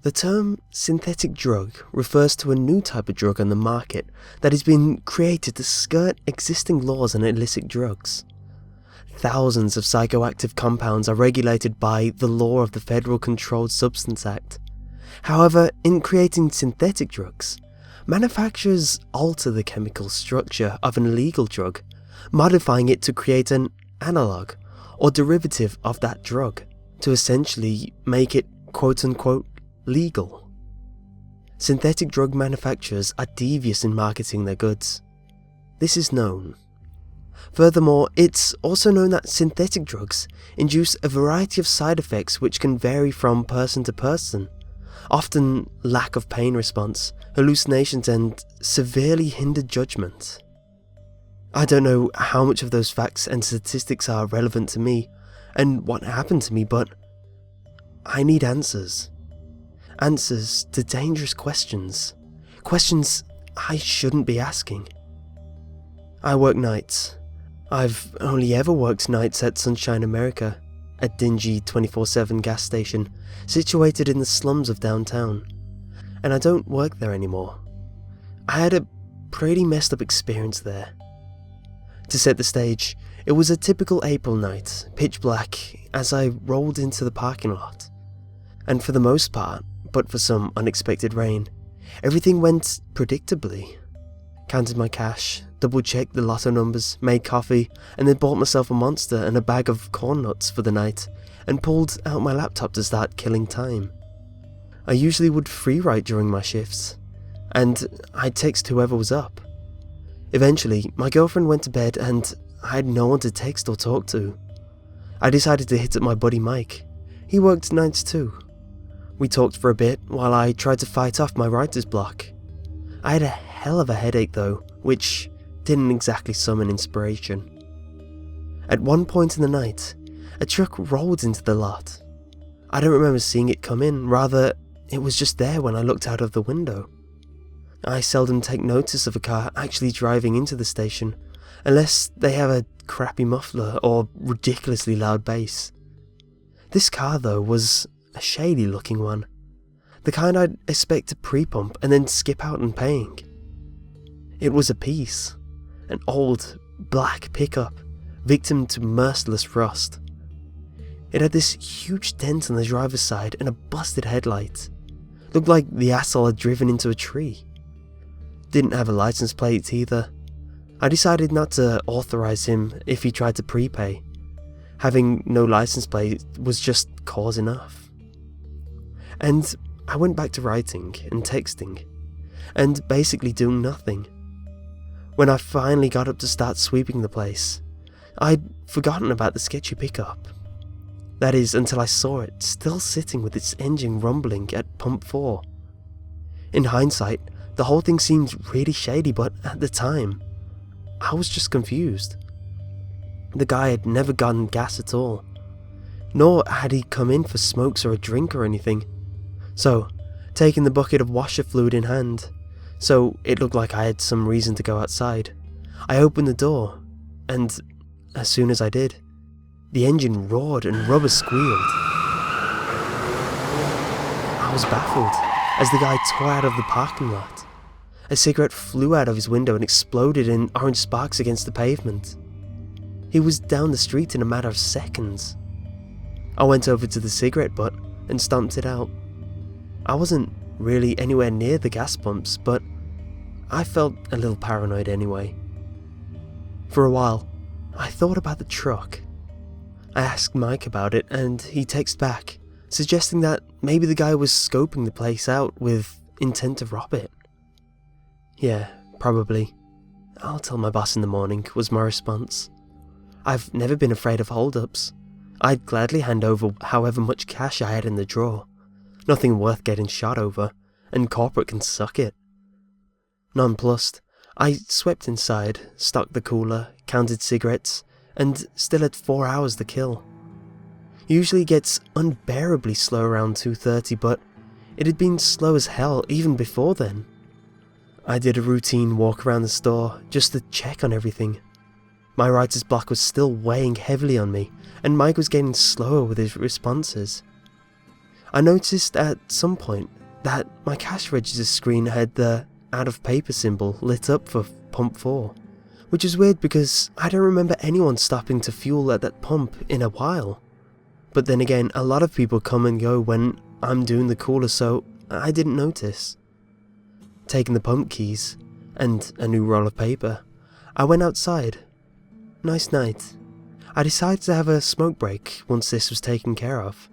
The term synthetic drug refers to a new type of drug on the market that has been created to skirt existing laws on illicit drugs. Thousands of psychoactive compounds are regulated by the law of the Federal Controlled Substance Act. However, in creating synthetic drugs, manufacturers alter the chemical structure of an illegal drug, modifying it to create an analog or derivative of that drug, to essentially make it quote-unquote legal. Synthetic drug manufacturers are devious in marketing their goods. This is known. Furthermore, it's also known that synthetic drugs induce a variety of side effects which can vary from person to person, often lack of pain response, hallucinations, and severely hindered judgment. I don't know how much of those facts and statistics are relevant to me and what happened to me, but I need answers. Answers to dangerous questions. Questions I shouldn't be asking. I work nights. I've only ever worked nights at Sunshine America, a dingy 24/7 gas station situated in the slums of downtown, and I don't work there anymore. I had a pretty messed up experience there. To set the stage, it was a typical April night, pitch black, as I rolled into the parking lot. And for the most part, but for some unexpected rain, everything went predictably. Counted my cash, double-checked the lotto numbers, made coffee, and then bought myself a Monster and a bag of corn nuts for the night, and pulled out my laptop to start killing time. I usually would free write during my shifts, and I'd text whoever was up. Eventually, my girlfriend went to bed and I had no one to text or talk to. I decided to hit up my buddy Mike. He worked nights too. We talked for a bit while I tried to fight off my writer's block. I had a hell of a headache though, which didn't exactly summon inspiration. At one point in the night, a truck rolled into the lot. I don't remember seeing it come in, rather it was just there when I looked out of the window. I seldom take notice of a car actually driving into the station, unless they have a crappy muffler or ridiculously loud bass. This car though was a shady looking one, the kind I'd expect to pre-pump and then skip out on paying. It was a piece, an old black pickup, victim to merciless rust. It had this huge dent on the driver's side and a busted headlight. Looked like the asshole had driven into a tree. Didn't have a license plate either. I decided not to authorize him if he tried to prepay. Having no license plate was just cause enough. And I went back to writing and texting, and basically doing nothing. When I finally got up to start sweeping the place, I'd forgotten about the sketchy pickup. That is, until I saw it still sitting with its engine rumbling at pump 4. In hindsight, the whole thing seemed really shady, but at the time, I was just confused. The guy had never gotten gas at all, nor had he come in for smokes or a drink or anything. So, taking the bucket of washer fluid in hand, so it looked like I had some reason to go outside, I opened the door, and as soon as I did, the engine roared and rubber squealed. I was baffled as the guy tore out of the parking lot. A cigarette flew out of his window and exploded in orange sparks against the pavement. He was down the street in a matter of seconds. I went over to the cigarette butt and stomped it out. I wasn't really anywhere near the gas pumps, but I felt a little paranoid anyway. For a while, I thought about the truck. I asked Mike about it and he texted back, suggesting that maybe the guy was scoping the place out with intent to rob it. Yeah, probably. I'll tell my boss in the morning, was my response. I've never been afraid of hold-ups. I'd gladly hand over however much cash I had in the drawer. Nothing worth getting shot over, and corporate can suck it. Nonplussed, I swept inside, stocked the cooler, counted cigarettes, and still had 4 hours to kill. Usually it gets unbearably slow around 2:30, but it had been slow as hell even before then. I did a routine walk around the store just to check on everything. My writer's block was still weighing heavily on me, and Mike was getting slower with his responses. I noticed at some point that my cash register screen had the out of paper symbol lit up for pump 4, which is weird because I don't remember anyone stopping to fuel at that pump in a while. But then again, a lot of people come and go when I'm doing the cooler, so I didn't notice. Taking the pump keys and a new roll of paper, I went outside. Nice night. I decided to have a smoke break once this was taken care of.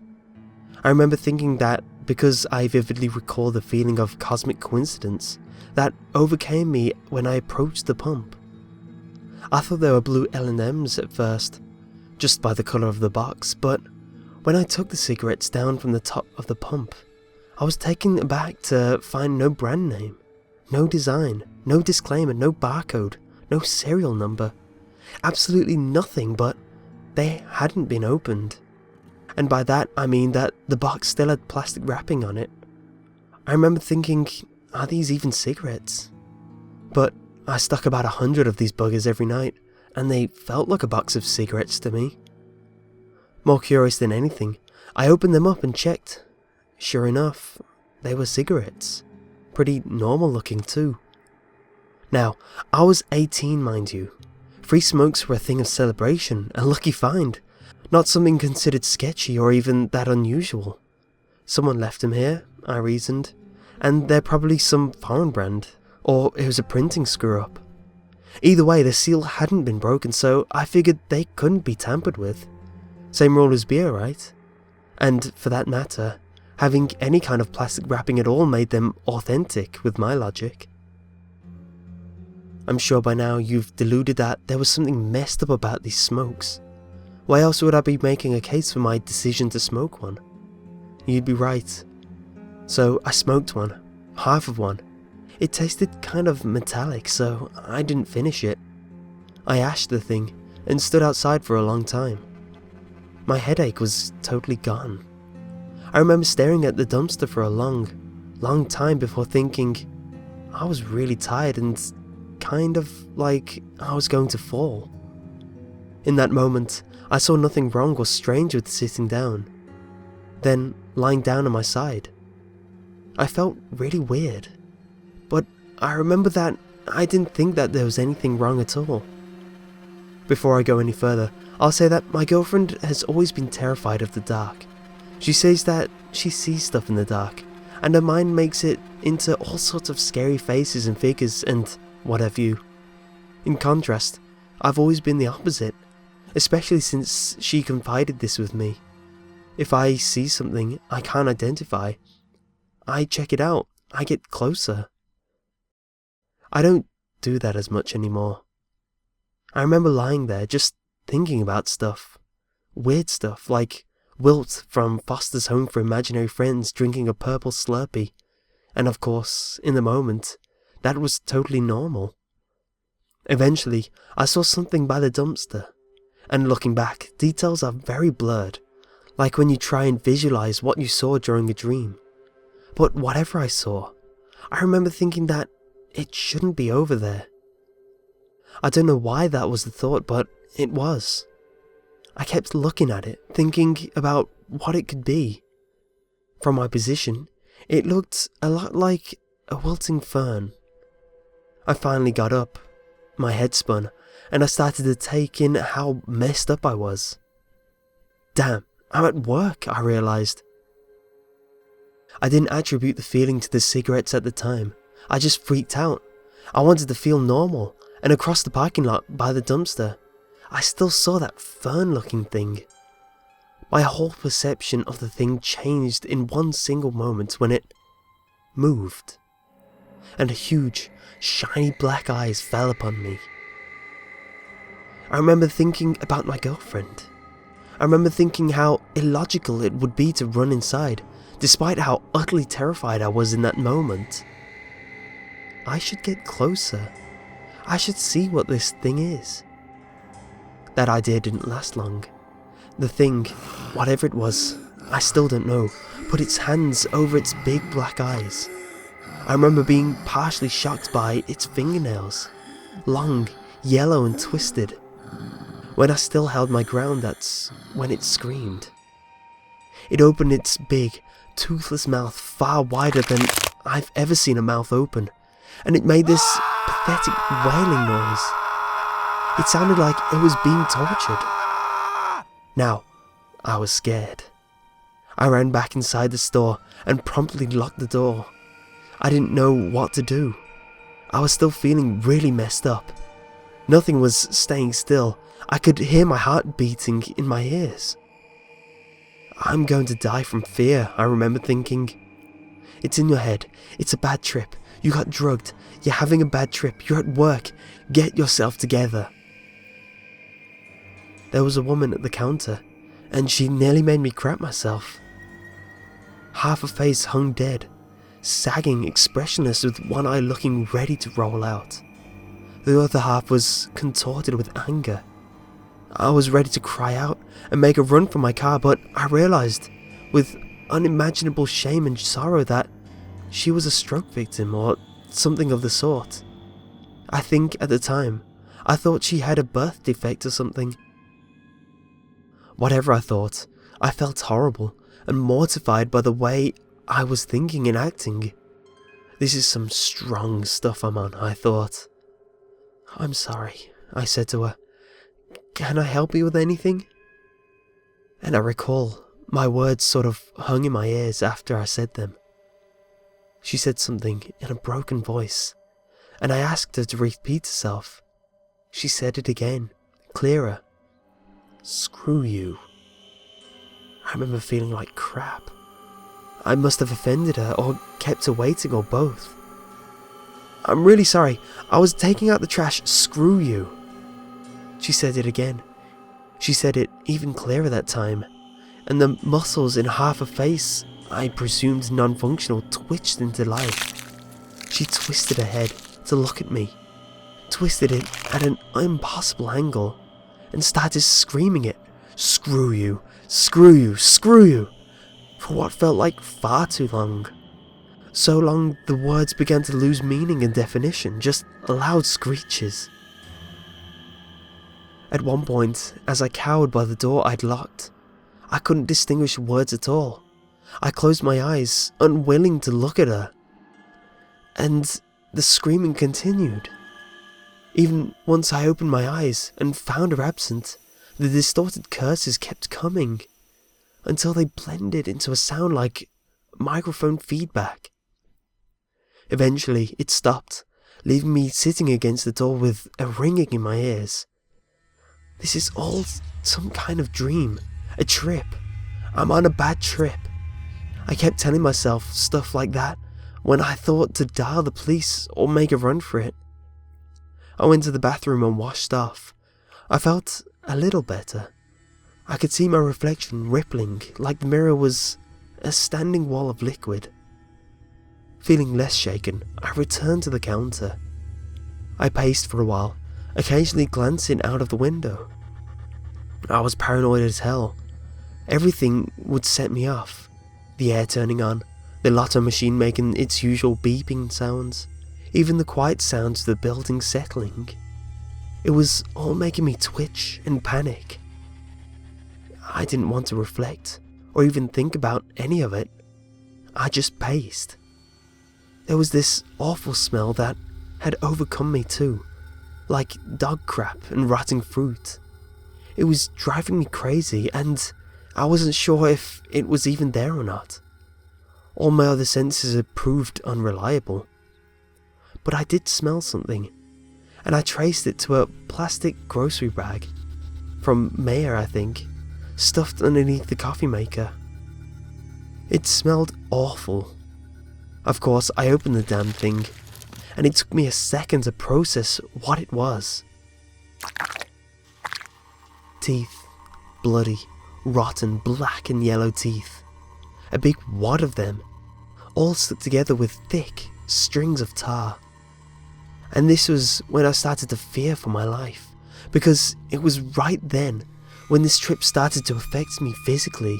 I remember thinking that because I vividly recall the feeling of cosmic coincidence that overcame me when I approached the pump. I thought they were blue L&Ms at first, just by the colour of the box, but when I took the cigarettes down from the top of the pump, I was taken aback to find no brand name, no design, no disclaimer, no barcode, no serial number, absolutely nothing, but they hadn't been opened. And by that I mean that the box still had plastic wrapping on it. I remember thinking, are these even cigarettes? But I stuck about 100 of these buggers every night, and they felt like a box of cigarettes to me. More curious than anything, I opened them up and checked. Sure enough, they were cigarettes. Pretty normal looking too. Now, I was 18, mind you. Free smokes were a thing of celebration, a lucky find, not something considered sketchy or even that unusual. Someone left them here, I reasoned, and they're probably some foreign brand, or it was a printing screw-up. Either way, the seal hadn't been broken, so I figured they couldn't be tampered with. Same rule as beer, right? And for that matter, having any kind of plastic wrapping at all made them authentic with my logic. I'm sure by now you've deluded that there was something messed up about these smokes. Why else would I be making a case for my decision to smoke one? You'd be right. So I smoked one, half of one. It tasted kind of metallic, so I didn't finish it. I ashed the thing and stood outside for a long time. My headache was totally gone. I remember staring at the dumpster for a long time before thinking I was really tired and kind of like I was going to fall. In that moment, I saw nothing wrong or strange with sitting down, then lying down on my side. I felt really weird, but I remember that I didn't think that there was anything wrong at all. Before I go any further, I'll say that my girlfriend has always been terrified of the dark. She says that she sees stuff in the dark, and her mind makes it into all sorts of scary faces and figures and what have you. In contrast, I've always been the opposite, especially since she confided this with me. If I see something I can't identify, I check it out, I get closer. I don't do that as much anymore. I remember lying there just thinking about stuff. Weird stuff like Wilt from Foster's Home for Imaginary Friends drinking a purple Slurpee. And of course, in the moment, that was totally normal. Eventually, I saw something by the dumpster. And looking back, details are very blurred, like when you try and visualize what you saw during a dream. But whatever I saw, I remember thinking that it shouldn't be over there. I don't know why that was the thought, but it was. I kept looking at it, thinking about what it could be. From my position, it looked a lot like a wilting fern. I finally got up, my head spun, and I started to take in how messed up I was. Damn, I'm at work, I realised. I didn't attribute the feeling to the cigarettes at the time. I just freaked out. I wanted to feel normal, and across the parking lot by the dumpster, I still saw that fern-looking thing. My whole perception of the thing changed in one single moment when it moved, and huge, shiny black eyes fell upon me. I remember thinking about my girlfriend. I remember thinking how illogical it would be to run inside, despite how utterly terrified I was in that moment. I should get closer. I should see what this thing is. That idea didn't last long. The thing, whatever it was, I still don't know, put its hands over its big black eyes. I remember being partially shocked by its fingernails, long, yellow and twisted. When I still held my ground, that's when it screamed. It opened its big, toothless mouth far wider than I've ever seen a mouth open, and it made this pathetic wailing noise. It sounded like it was being tortured. Now, I was scared. I ran back inside the store and promptly locked the door. I didn't know what to do. I was still feeling really messed up. Nothing was staying still. I could hear my heart beating in my ears. I'm going to die from fear, I remember thinking. It's in your head. It's a bad trip. You got drugged. You're having a bad trip. You're at work. Get yourself together. There was a woman at the counter, and she nearly made me crap myself. Half her face hung dead, sagging, expressionless, with one eye looking ready to roll out. The other half was contorted with anger. I was ready to cry out and make a run for my car, but I realized, with unimaginable shame and sorrow, that she was a stroke victim or something of the sort. I think at the time, I thought she had a birth defect or something. Whatever I thought, I felt horrible and mortified by the way I was thinking and acting. This is some strong stuff I'm on, I thought. I'm sorry, I said to her. Can I help you with anything? And I recall my words sort of hung in my ears after I said them. She said something in a broken voice, and I asked her to repeat herself. She said it again, clearer. Screw you. I remember feeling like crap. I must have offended her or kept her waiting or both. I'm really sorry. I was taking out the trash. Screw you. She said it again. She said it even clearer that time, and the muscles in half her face, I presumed non-functional, twitched into life. She twisted her head to look at me, twisted it at an impossible angle, and started screaming it. Screw you, screw you, screw you, for what felt like far too long. So long the words began to lose meaning and definition, just loud screeches. At one point, as I cowered by the door I'd locked, I couldn't distinguish words at all. I closed my eyes, unwilling to look at her. And the screaming continued. Even once I opened my eyes and found her absent, the distorted curses kept coming, until they blended into a sound like microphone feedback. Eventually, it stopped, leaving me sitting against the door with a ringing in my ears. This is all some kind of dream, a trip. I'm on a bad trip. I kept telling myself stuff like that when I thought to dial the police or make a run for it. I went to the bathroom and washed off. I felt a little better. I could see my reflection rippling like the mirror was a standing wall of liquid. Feeling less shaken, I returned to the counter. I paced for a while, occasionally glancing out of the window. I was paranoid as hell. Everything would set me off. The air turning on, the lotto machine making its usual beeping sounds, even the quiet sounds of the building settling. It was all making me twitch and panic. I didn't want to reflect or even think about any of it. I just paced. There was this awful smell that had overcome me too, like dog crap and rotting fruit. It was driving me crazy, and I wasn't sure if it was even there or not. All my other senses had proved unreliable. But I did smell something, and I traced it to a plastic grocery bag, from Mayer I think, stuffed underneath the coffee maker. It smelled awful. Of course, I opened the damn thing, and it took me a second to process what it was. Teeth. Bloody, rotten, black and yellow teeth. A big wad of them, all stuck together with thick strings of tar. And this was when I started to fear for my life, because it was right then when this trip started to affect me physically.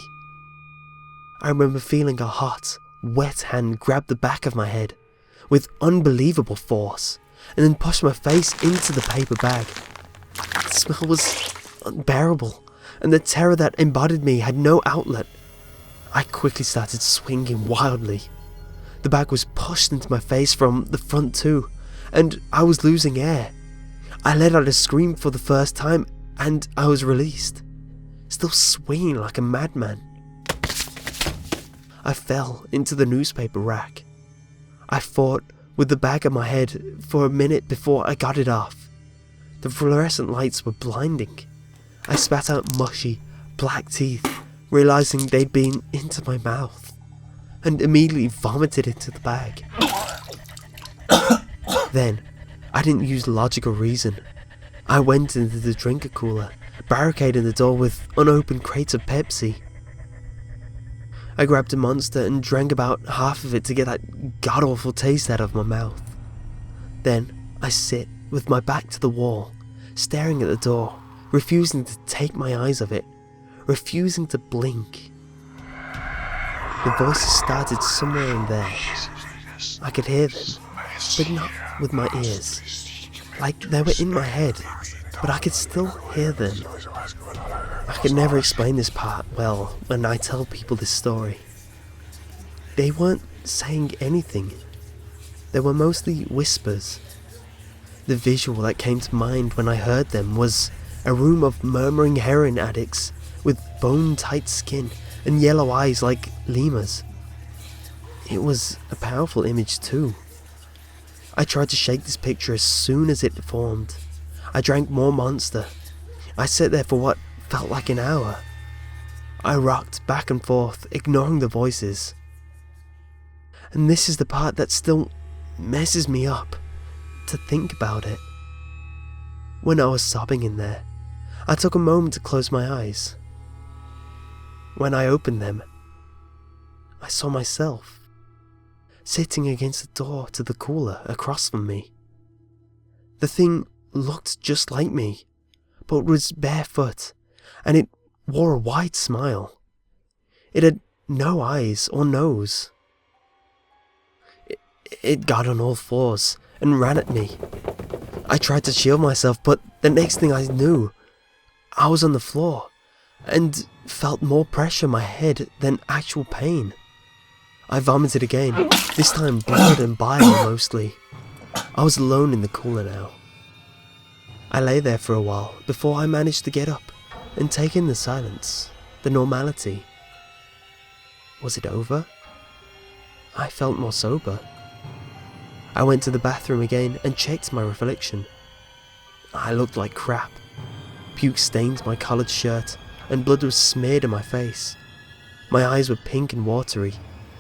I remember feeling a hot, wet hand grab the back of my head with unbelievable force, and then push my face into the paper bag. The smell was unbearable, and the terror that embodied me had no outlet. I quickly started swinging wildly. The bag was pushed into my face from the front too, and I was losing air. I let out a scream for the first time, and I was released, still swinging like a madman. I fell into the newspaper rack. I fought with the bag on my head for a minute before I got it off. The fluorescent lights were blinding. I spat out mushy, black teeth, realizing they'd been into my mouth, and immediately vomited into the bag. Then, I didn't use logic or reason. I went into the drinker cooler, barricading the door with unopened crates of Pepsi. I grabbed a Monster and drank about half of it to get that god-awful taste out of my mouth. Then, I sit with my back to the wall, staring at the door, refusing to take my eyes off it, refusing to blink. The voices started somewhere in there. I could hear them, but not with my ears. Like they were in my head, but I could still hear them. I could never explain this part well when I tell people this story. They weren't saying anything. They were mostly whispers. The visual that came to mind when I heard them was a room of murmuring heroin addicts with bone-tight skin and yellow eyes like lemurs. It was a powerful image too. I tried to shake this picture as soon as it formed. I drank more Monster. I sat there for what felt like an hour. I rocked back and forth, ignoring the voices. And this is the part that still messes me up, to think about it. When I was sobbing in there, I took a moment to close my eyes. When I opened them, I saw myself, sitting against the door to the cooler across from me. The thing looked just like me, but was barefoot, and it wore a wide smile. It had no eyes or nose. It got on all fours and ran at me. I tried to shield myself, but the next thing I knew, I was on the floor and felt more pressure on my head than actual pain. I vomited again, this time blood and bile mostly. I was alone in the cooler now. I lay there for a while before I managed to get up and take in the silence, the normality. Was it over? I felt more sober. I went to the bathroom again and checked my reflection. I looked like crap. Puke stained my collared shirt and blood was smeared on my face. My eyes were pink and watery,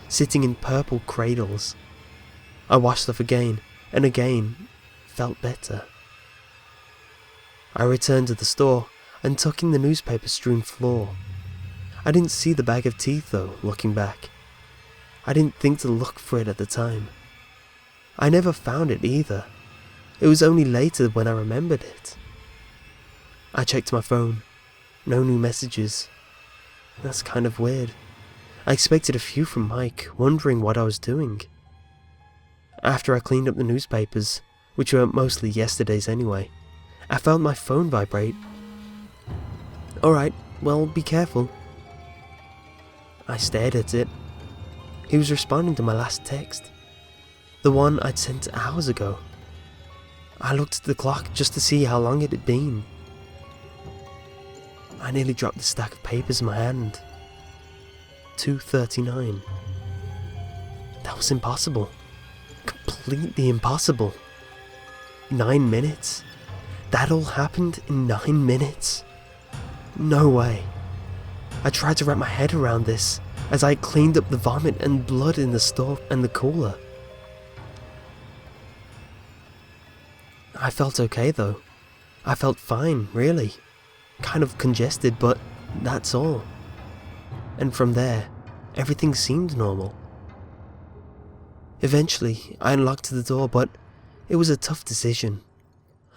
sitting in purple cradles. I washed off again and again, felt better. I returned to the store and took in the newspaper-strewn floor. I didn't see the bag of teeth though, looking back. I didn't think to look for it at the time. I never found it either. It was only later when I remembered it. I checked my phone. No new messages. That's kind of weird. I expected a few from Mike, wondering what I was doing. After I cleaned up the newspapers, which were mostly yesterday's anyway, I felt my phone vibrate. Alright, well, be careful. I stared at it. He was responding to my last text. The one I'd sent hours ago. I looked at the clock just to see how long it had been. I nearly dropped the stack of papers in my hand. 2:39. That was impossible. Completely impossible. 9 minutes? That all happened in 9 minutes? No way. I tried to wrap my head around this as I cleaned up the vomit and blood in the store and the cooler. I felt okay though. I felt fine, really. Kind of congested, but that's all. And from there, everything seemed normal. Eventually, I unlocked the door, but it was a tough decision.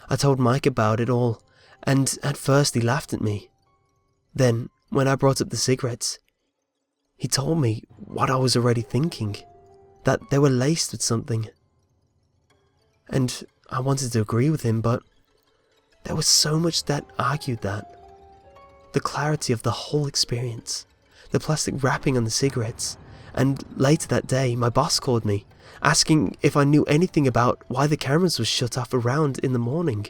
I told Mike about it all, and at first he laughed at me. Then, when I brought up the cigarettes, he told me what I was already thinking, that they were laced with something. And I wanted to agree with him, but there was so much that argued that. The clarity of the whole experience, the plastic wrapping on the cigarettes, and later that day my boss called me, asking if I knew anything about why the cameras were shut off around in the morning.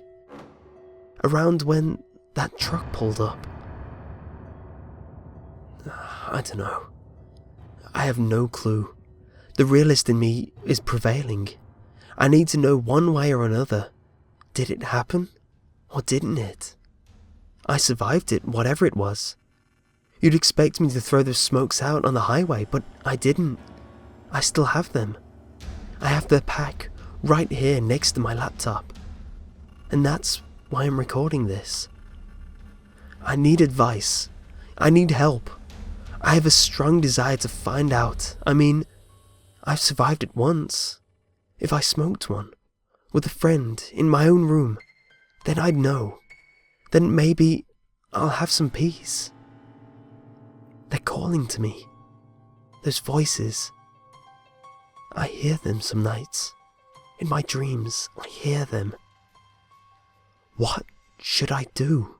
Around when that truck pulled up. I don't know. I have no clue. The realist in me is prevailing. I need to know one way or another. Did it happen? Or didn't it? I survived it, whatever it was. You'd expect me to throw those smokes out on the highway, but I didn't. I still have them. I have their pack right here next to my laptop. And that's why I'm recording this. I need advice. I need help. I have a strong desire to find out. I mean, I've survived it once. If I smoked one, with a friend, in my own room, then I'd know. Then maybe I'll have some peace. They're calling to me. Those voices. I hear them some nights. In my dreams, I hear them. What should I do?